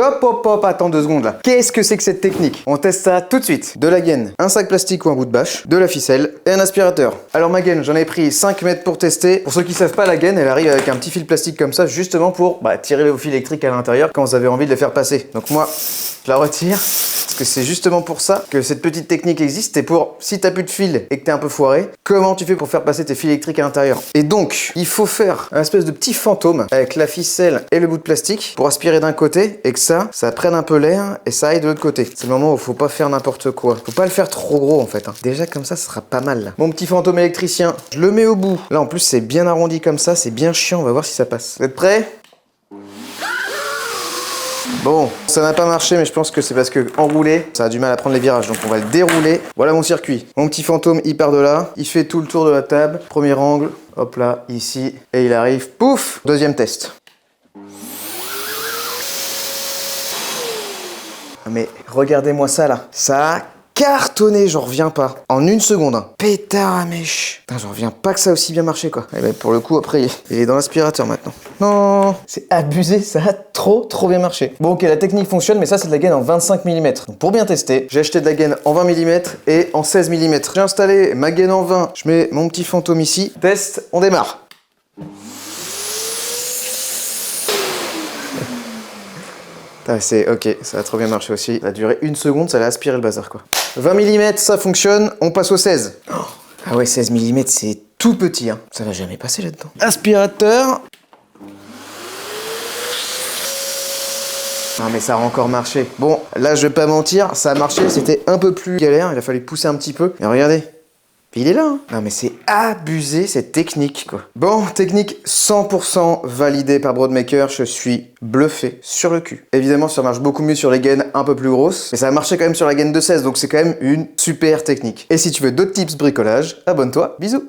hop, hop, hop, attends 2 secondes là. Qu'est-ce que c'est que cette technique? On teste ça tout de suite. De la gaine, un sac plastique ou un bout de bâche, de la ficelle et un aspirateur. Alors ma gaine, j'en ai pris 5 mètres pour tester. Pour ceux qui savent pas, la gaine, elle arrive avec un petit fil plastique comme ça, justement pour tirer vos fils électriques à l'intérieur quand vous avez envie de les faire passer. Donc moi, je la retire. Parce que c'est justement pour ça que cette petite technique existe. Et pour, si t'as plus de fil et que t'es un peu foiré, comment tu fais pour faire passer tes fils électriques à l'intérieur? Et donc, il faut faire un espèce de petit fantôme avec la ficelle et le bout de plastique pour aspirer d'un côté et que ça prenne un peu l'air et ça aille de l'autre côté. C'est le moment où faut pas faire n'importe quoi. Faut pas le faire trop gros en fait. Déjà comme ça sera pas mal là. Mon petit fantôme électricien, je le mets au bout. Là en plus c'est bien arrondi comme ça, c'est bien chiant. On va voir si ça passe. Vous êtes prêts? Bon, ça n'a pas marché, mais je pense que c'est parce que enroulé, ça a du mal à prendre les virages. Donc on va le dérouler. Voilà mon circuit. Mon petit fantôme, il part de là. Il fait tout le tour de la table. Premier angle, hop là, ici. Et il arrive, pouf! Deuxième test. Mais regardez-moi ça là. Ça a cartonné, j'en reviens pas. En 1 seconde. Pétard à mèche. Putain, j'en reviens pas que ça a aussi bien marché quoi. Et pour le coup, après, il est dans l'aspirateur maintenant. Non, c'est abusé, ça a trop bien marché. Bon ok, la technique fonctionne, mais ça c'est de la gaine en 25 mm. Donc pour bien tester, j'ai acheté de la gaine en 20 mm et en 16 mm. J'ai installé ma gaine en 20, je mets mon petit fantôme ici. Test, on démarre. C'est ok, ça a trop bien marché aussi. Ça a duré 1 seconde, ça a aspiré le bazar quoi. 20 mm, ça fonctionne, on passe au 16. Oh. Ah ouais, 16 mm, c'est tout petit, hein. Ça va jamais passer là-dedans. Aspirateur. Non mais ça a encore marché. Bon, là je vais pas mentir, ça a marché, c'était un peu plus galère, il a fallu pousser un petit peu. Mais regardez, il est là, hein. Non mais c'est abusé cette technique quoi. Bon, technique 100% validée par Broadmaker, je suis bluffé sur le cul. Évidemment ça marche beaucoup mieux sur les gaines un peu plus grosses, mais ça a marché quand même sur la gaine de 16, donc c'est quand même une super technique. Et si tu veux d'autres tips bricolage, abonne-toi, bisous.